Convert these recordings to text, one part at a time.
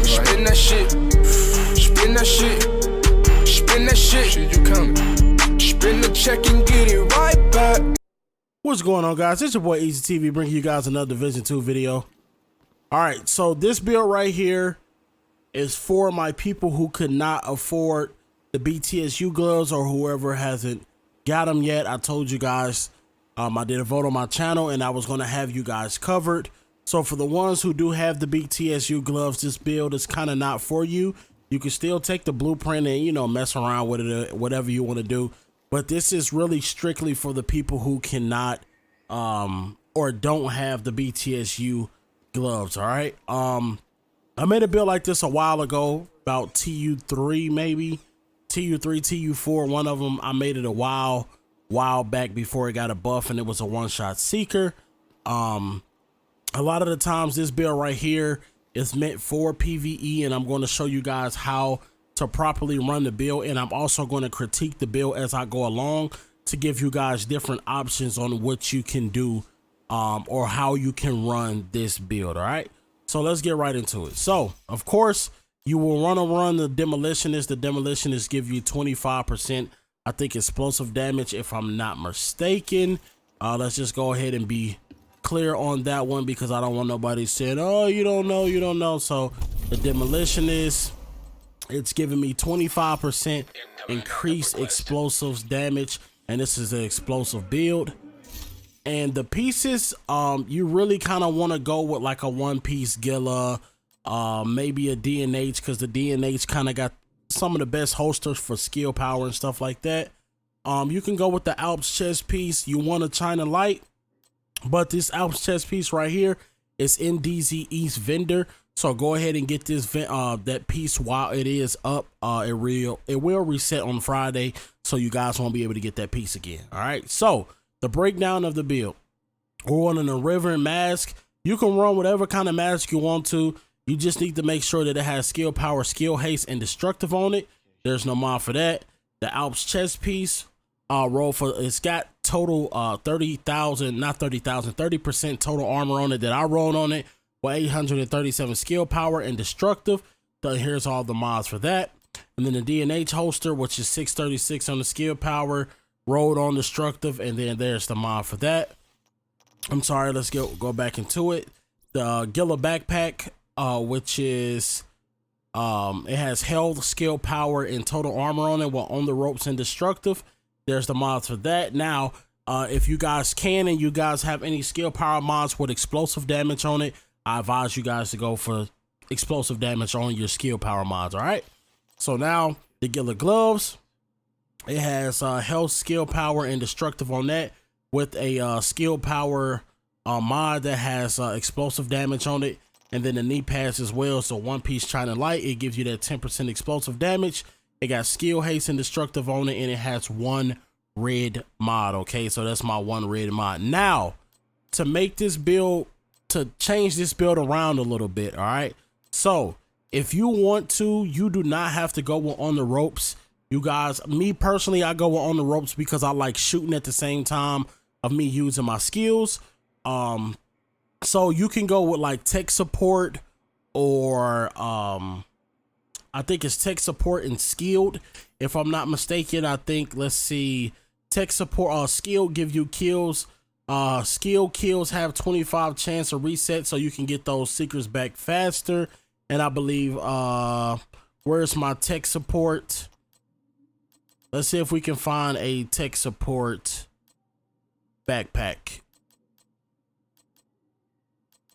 gloves, right? Spin that shit. Spin that shit. Spin that shit. Shit, you coming. Spin the check and get it right back. What's going on, guys? It's your boy Eazyy TV bringing you guys another Division 2 video. All right, so this build right here is for my people who could not afford the BTSU gloves or whoever hasn't got them yet. I told you guys I did a vote on my channel and I was going to have you guys covered. So for the ones who do have the BTSU gloves, this build is kind of not for you. You can still take the blueprint and, you know, mess around with it, whatever you want to do. But this is really strictly for the people who cannot or don't have the BTSU gloves. All right. I made a build like this a while ago, about TU3 maybe, TU3, TU4. One of them I made it a while back before it got a buff, and it was a one-shot seeker. A lot of the times this build right here is meant for PvE, and I'm going to show you guys how to properly run the build, and I'm also going to critique the build as I go along to give you guys different options on what you can do or how you can run this build. All right, so let's get right into it. So of course you will run the demolitionist. The demolitionist give you 25%, I think, explosive damage, if I'm not mistaken. Let's just go ahead and be clear on that one because I don't want nobody saying, oh, you don't know. So the demolitionist, it's giving me 25% increased explosives damage, and this is an explosive build. And the pieces, you really kind of want to go with like a one-piece Gila, maybe a DNH, because the DNH kind of got some of the best holsters for skill power and stuff like that. You can go with the Alps chest piece. You want a China Light, but this Alps chest piece right here is in DZ East vendor. So go ahead and get this that piece while it is up. It will reset on Friday, so you guys won't be able to get that piece again. All right. So the breakdown of the build: we're running a river and mask. You can run whatever kind of mask you want to. You just need to make sure that it has skill power, skill haste, and destructive on it. There's no mod for that. The Alps chest piece it's got total 30% total armor on it that I rolled on it, with 837 skill power and destructive. So here's all the mods for that. And then the DNH holster, which is 636 on the skill power, rolled on destructive, and then there's the mod for that. I'm sorry, let's go back into it. The Gila backpack, which is it has health, skill power, and total armor on it, while on the ropes and destructive. There's the mods for that. Now if you guys can and you guys have any skill power mods with explosive damage on it, I advise you guys to go for explosive damage on your skill power mods. All right, so now the Gila gloves, it has health, skill power, and destructive on that, with a skill power mod that has explosive damage on it. And then the knee pads as well. So one piece China Light, it gives you that 10% explosive damage. It got skill haste and destructive on it, and it has one red mod. Okay, so that's my one red mod. Now to make this build, to change this build around a little bit. All right, so if you want to, you do not have to go on the ropes. You guys, me personally, I go on the ropes because I like shooting at the same time of me using my skills. So you can go with like tech support, or I think it's tech support and skilled, if I'm not mistaken. I think, let's see, tech support, skilled give you kills. Skill kills have 25 chance of reset, so you can get those seekers back faster. And I believe where's my tech support? Let's see if we can find a tech support backpack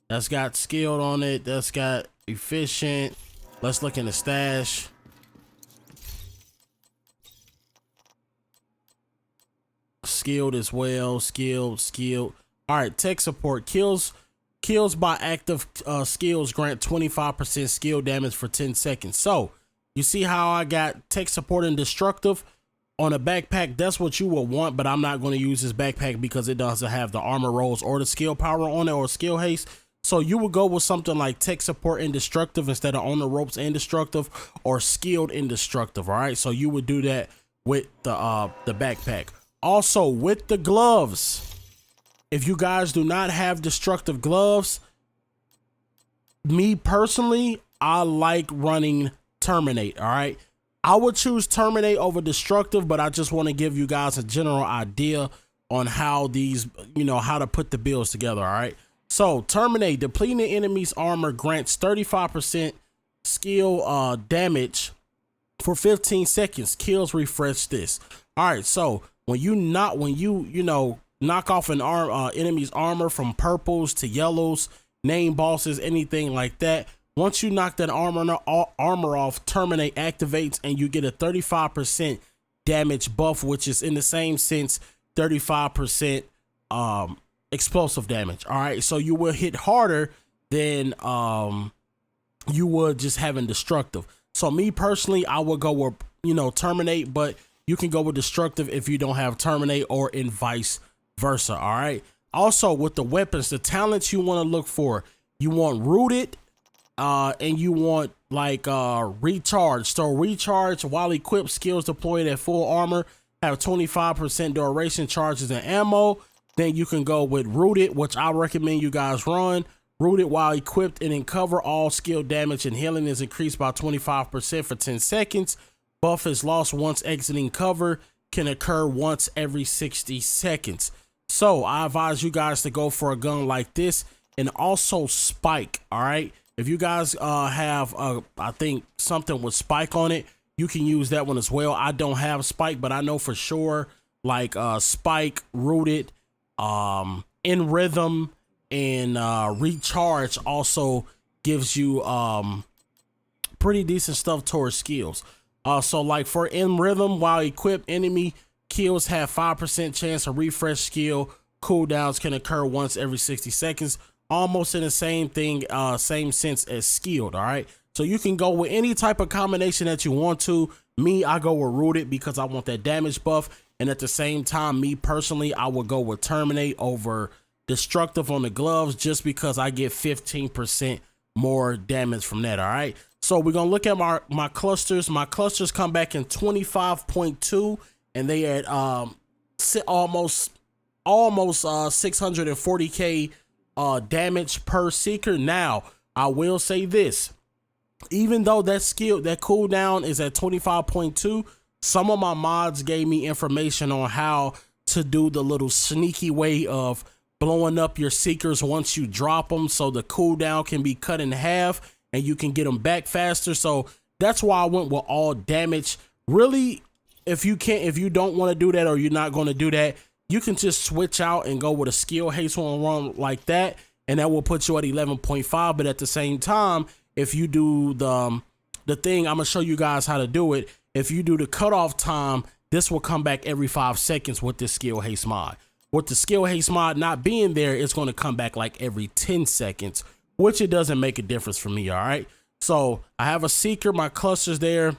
that's got skilled on it, that's got efficient. Let's look in the stash. Skilled as well. Skilled. All right, tech support. Kills by active skills grant 25% skill damage for 10 seconds. So you see how I got tech support and destructive on a backpack? That's what you will want, but I'm not going to use this backpack because it doesn't have the armor rolls or the skill power on it or skill haste. So you would go with something like tech support and destructive instead of on the ropes and destructive, or skilled and destructive. All right, so you would do that with the backpack. Also with the gloves, if you guys do not have destructive gloves, me personally, I like running Terminate, all right? I would choose Terminate over Destructive, but I just want to give you guys a general idea on how these, how to put the builds together, all right? So Terminate, depleting the enemy's armor grants 35% skill damage for 15 seconds. Kills refresh this. All right, so when you knock off an enemy's armor from purples to yellows, name bosses, anything like that, once you knock that armor off, Terminate activates and you get a 35% damage buff, which is in the same sense 35% explosive damage. All right, so you will hit harder than you would just having Destructive. So me personally, I would go with Terminate, but you can go with Destructive if you don't have Terminate, or in vice versa. All right. Also with the weapons, the talents you want to look for, you want Rooted, and you want like Recharge. So Recharge, while equipped, skills deployed at full armor have 25% duration, charges, and ammo. Then you can go with Rooted, which I recommend you guys run. Rooted, while equipped and in cover, all skill damage and healing is increased by 25% for 10 seconds. Buff is lost once exiting cover, can occur once every 60 seconds. So I advise you guys to go for a gun like this, and also Spike. All right, if you guys have I think something with Spike on it, you can use that one as well. I don't have Spike, but I know for sure like Spike, Rooted, In Rhythm, and Recharge also gives you pretty decent stuff towards skills. So like for In Rhythm, while equipped, enemy kills have 5% chance of refresh skill. Cooldowns can occur once every 60 seconds, almost in the same thing, same sense as skilled. All right, so you can go with any type of combination that you want to. Me, I go with Rooted because I want that damage buff, and at the same time, me personally, I would go with Terminate over Destructive on the gloves, just because I get 15% more damage from that. All right, so we're gonna look at my clusters. My clusters come back in 25.2, and they at almost 640k damage per seeker. Now I will say this, even though that cooldown is at 25.2, some of my mods gave me information on how to do the little sneaky way of blowing up your seekers once you drop them, so the cooldown can be cut in half and you can get them back faster. So that's why I went with all damage. Really, if you don't want to do that, or you're not going to do that, you can just switch out and go with a skill haste one run like that, and that will put you at 11.5. But at the same time, if you do the thing, I'm gonna show you guys how to do it. If you do the cutoff time, this will come back every 5 seconds with this skill haste mod. With the skill haste mod not being there, it's going to come back like every 10 seconds, which it doesn't make a difference for me. All right, so I have a seeker, my clusters there,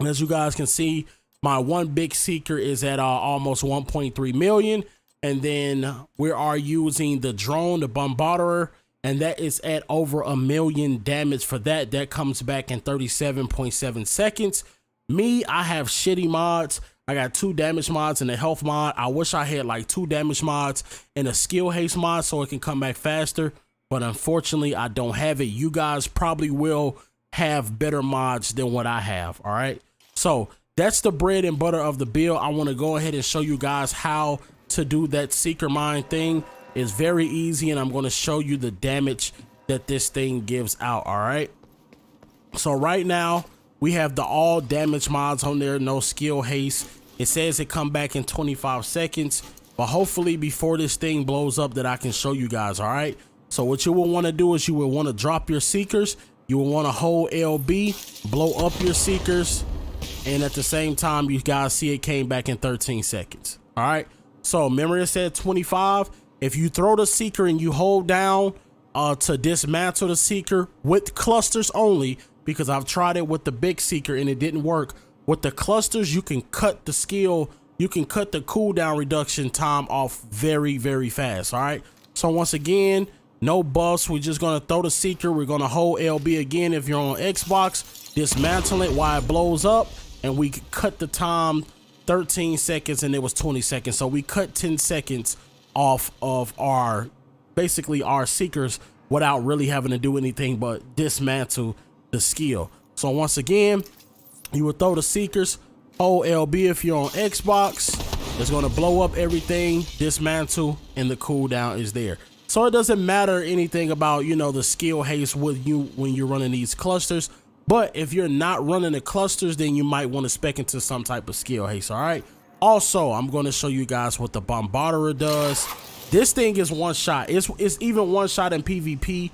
and as you guys can see, my one big seeker is at almost 1.3 million, and then we are using the drone, the bombardier, and that is at over 1 million damage for that. That comes back in 37.7 seconds. Me, I have shitty mods. I got 2 damage mods and a health mod. I wish I had like 2 damage mods and a skill haste mod so it can come back faster, but unfortunately I don't have it. You guys probably will have better mods than what I have. All right, so that's the bread and butter of the build. I want to go ahead and show you guys how to do that seeker mine thing. It's very easy, and I'm going to show you the damage that this thing gives out. All right, so right now we have the all damage mods on there, no skill haste. It says it come back in 25 seconds, but hopefully before this thing blows up that I can show you guys. All right, so what you will want to do is you will want to drop your seekers. You will want to hold LB, blow up your seekers, and at the same time, you guys see it came back in 13 seconds. All right, so remember it said 25. If you throw the seeker and you hold down to dismantle the seeker with clusters only, because I've tried it with the big seeker and it didn't work. With the clusters, you can cut the skill, you can cut the cooldown reduction time off very, very fast. All right, so once again, no buffs. We're just gonna throw the seeker. We're gonna hold LB again if you're on Xbox, dismantle it while it blows up, and we cut the time 13 seconds and it was 20 seconds. So we cut 10 seconds off of basically our seekers without really having to do anything but dismantle the skill. So once again, you will throw the seekers, hold LB if you're on Xbox. It's going to blow up everything, dismantle, and the cooldown is there. So it doesn't matter anything about, you know, the skill haste with you when you're running these clusters. But if you're not running the clusters, then you might want to spec into some type of skill haste. All right. Also, I'm going to show you guys what the Bombarderer does. This thing is one shot. It's even one shot in PvP.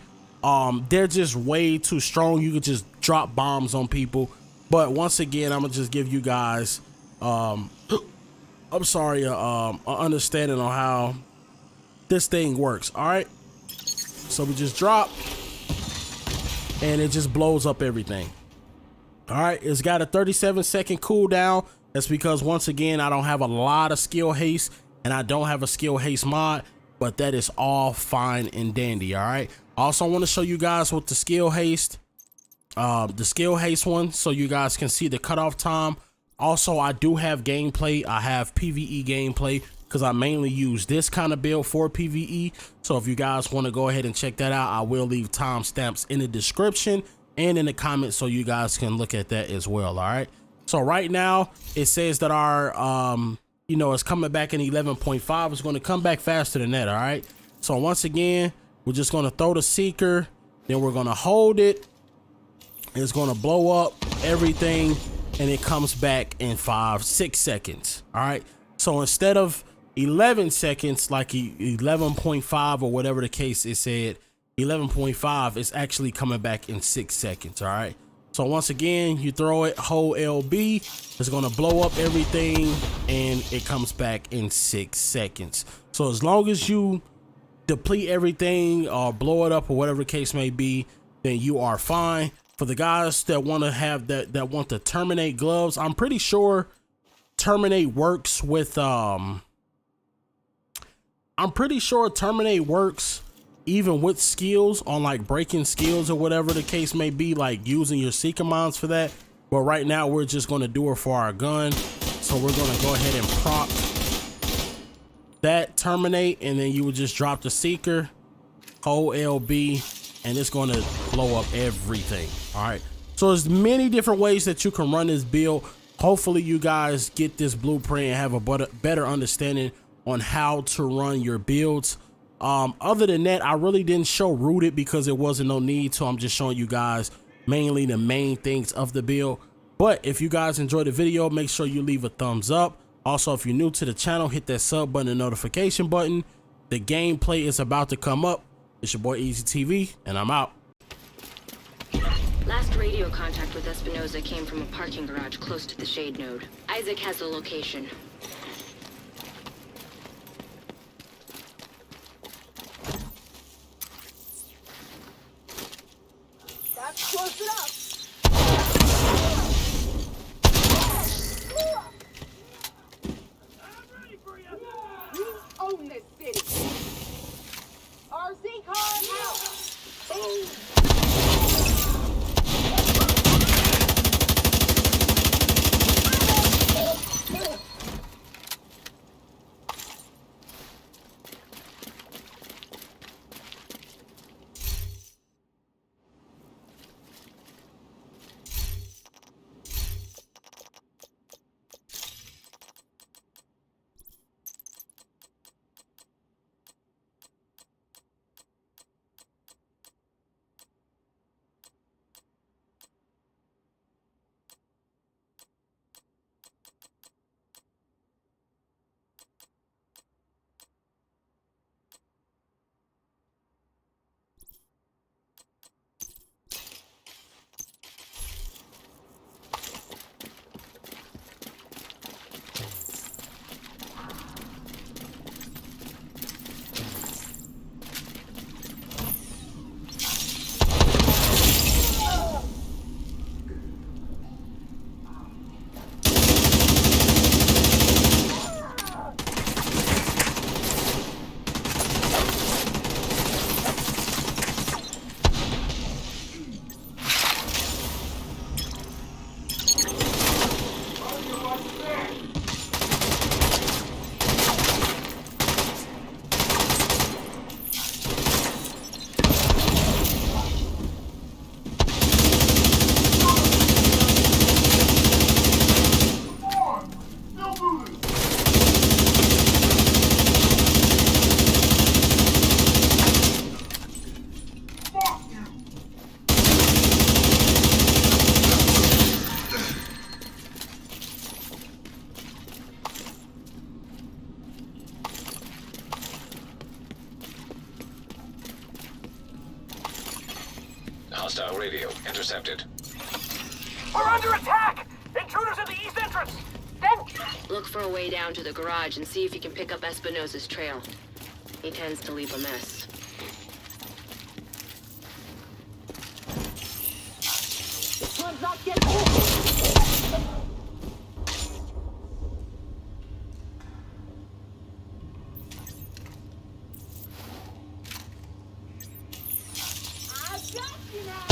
They're just way too strong. You could just drop bombs on people. But once again, I'm gonna just give you guys, I'm sorry, an understanding on how this thing works. All right. So we just drop, and it just blows up everything. All right. It's got a 37-second cooldown. That's because once again, I don't have a lot of skill haste, and I don't have a skill haste mod. But that is all fine and dandy. All right. Also, I want to show you guys what the skill haste one, so you guys can see the cutoff time. Also, I do have gameplay. I have PvE gameplay because I mainly use this kind of build for PvE. So if you guys want to go ahead and check that out, I will leave timestamps in the description and in the comments so you guys can look at that as well. All right. So right now it says that our you know, it's coming back in 11.5. It's going to come back faster than that. All right. So once again, we're just going to throw the seeker, then we're going to hold it. It's going to blow up everything, and it comes back in 5-6 seconds. All right. So instead of 11 seconds, like 11.5 or whatever the case it said, 11.5 is actually coming back in 6 seconds. All right. So once again, you throw it, hold LB, it's going to blow up everything, and it comes back in 6 seconds. So as long as you deplete everything or blow it up or whatever the case may be, then you are fine. For the guys that want to have that want to terminate gloves, I'm pretty sure terminate works with even with skills on like breaking skills or whatever the case may be, like using your seeker mines for that. But right now we're just going to do it for our gun. So we're going to go ahead and prompt that terminate, and then you would just drop the seeker, hold LB, and it's going to blow up everything. All right. So there's many different ways that you can run this build. Hopefully you guys get this blueprint and have a better understanding on how to run your builds. Other than that, I really didn't show rooted because there wasn't no need to. I'm just showing you guys mainly the main things of the build. But if you guys enjoyed the video, make sure you leave a thumbs up. Also, if you're new to the channel, hit that sub button and notification button. The gameplay is about to come up. It's your boy Eazyy TV, and I'm out. Last radio contact with Espinosa came from a parking garage close to the shade node. Isaac has the location. That's close enough. We own this city. RC car out. Boom. Hostile radio intercepted. We're under attack! Intruders at the east entrance! Then... Look for a way down to the garage and see if you can pick up Espinosa's trail. He tends to leave a mess. This one's not getting old. I've got you now.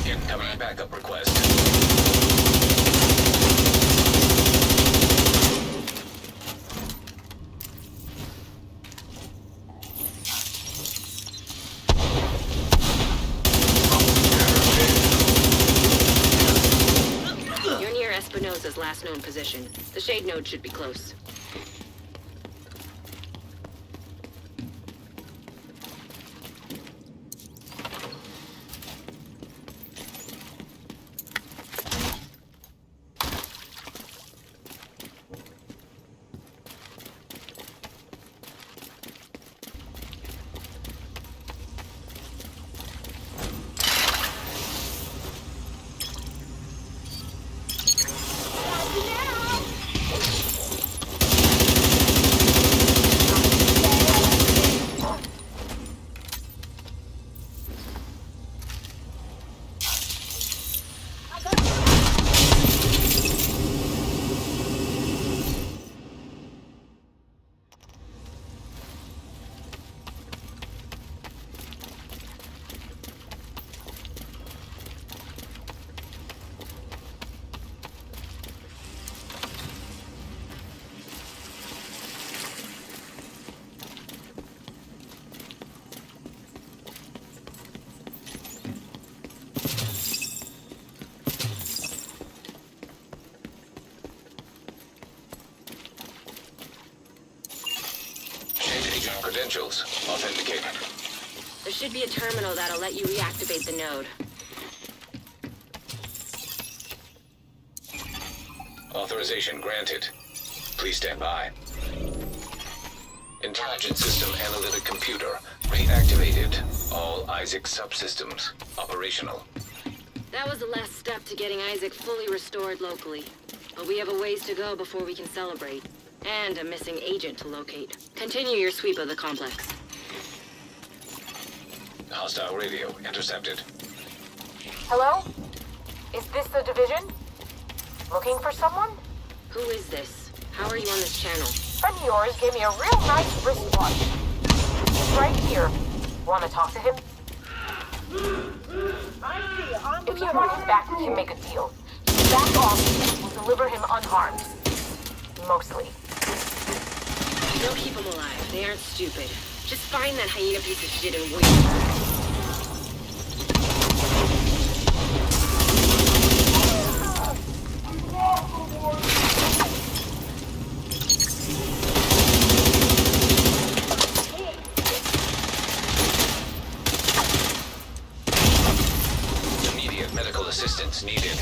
Incoming backup request. You're near Espinosa's last known position. The shade node should be close. Credentials authenticated. There should be a terminal that'll let you reactivate the node. Authorization granted. Please stand by. Intelligent system analytic computer reactivated. All Eazyy subsystems operational. That was the last step to getting Isaac fully restored locally. But we have a ways to go before we can celebrate. And a missing agent to locate. Continue your sweep of the complex. Hostile radio intercepted. Hello? Is this the division? Looking for someone? Who is this? How are you on this channel? Friend of yours gave me a real nice wristwatch. He's right here. Want to talk to him? If you want him back, we can make a deal. Back off, we'll deliver him unharmed. Mostly. They'll keep him alive. They aren't stupid. Just find that hyena piece of shit and wait. Immediate medical assistance needed.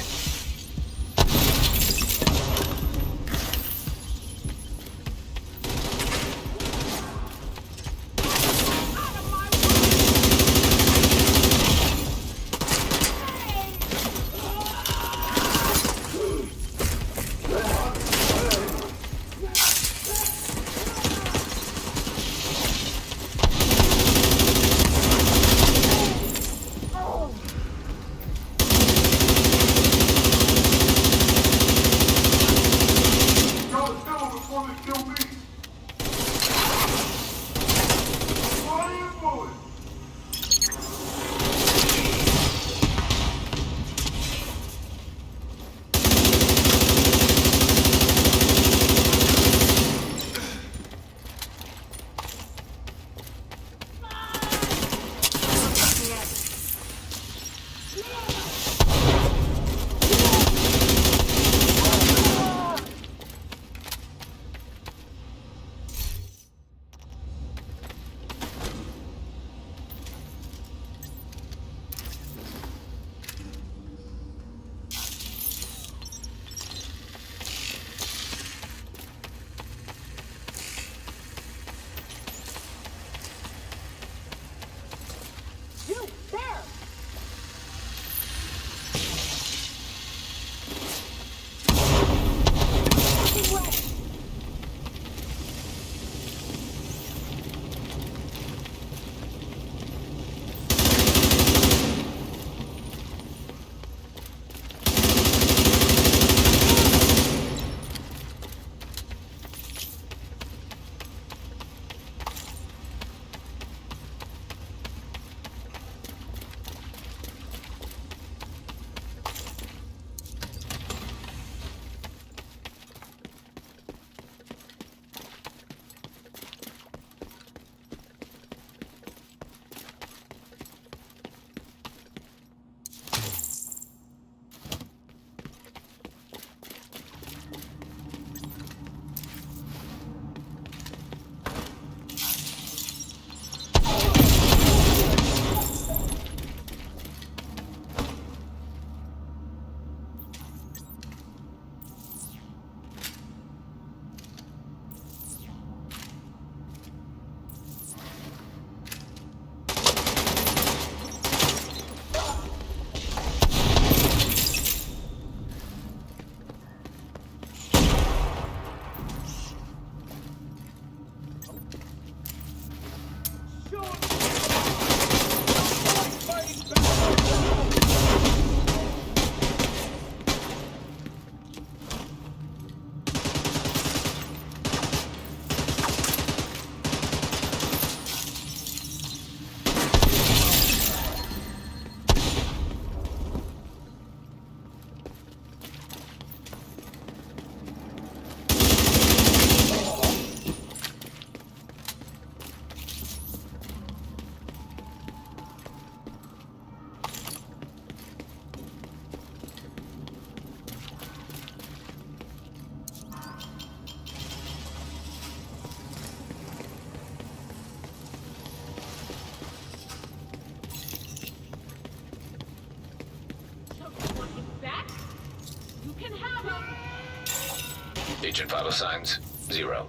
Agent vital signs, 0.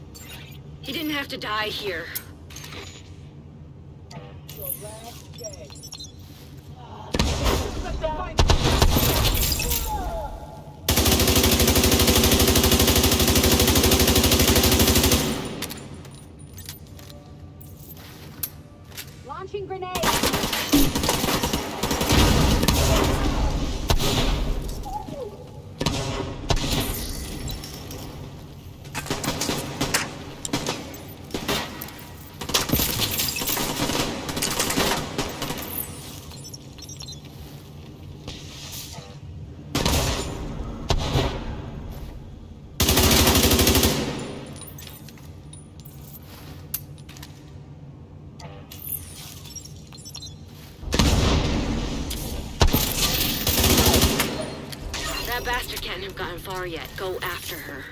He didn't have to die here. Launching grenade. That bastard can't have gotten far yet. Go after her.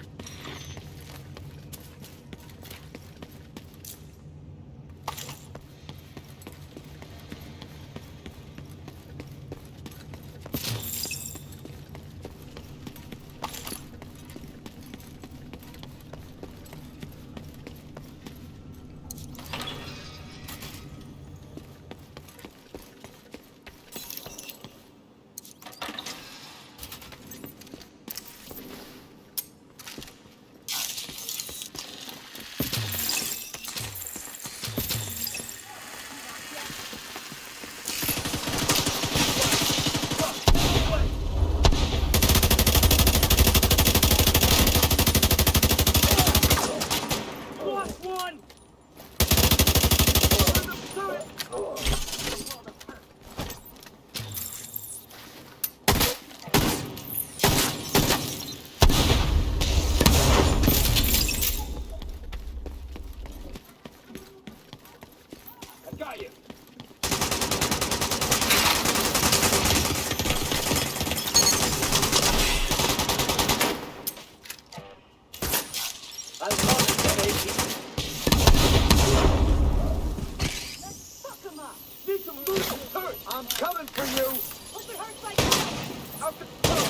I'm coming for you! Hope it hurts like that. Out the top!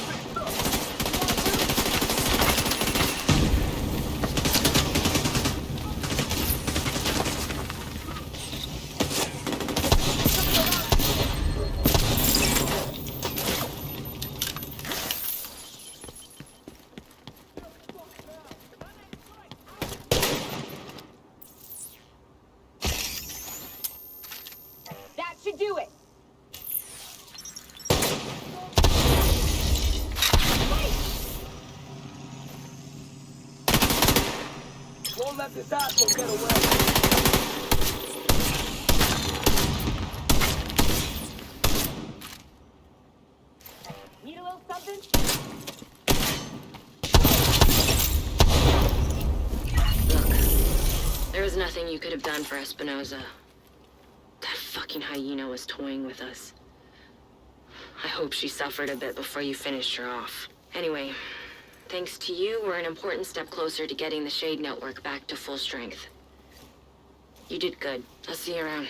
That should do it. Won't let this asshole get away! Need a little something? Look, there was nothing you could have done for Espinosa. That fucking hyena was toying with us. I hope she suffered a bit before you finished her off. Anyway, thanks to you, we're an important step closer to getting the Shade Network back to full strength. You did good. I'll see you around.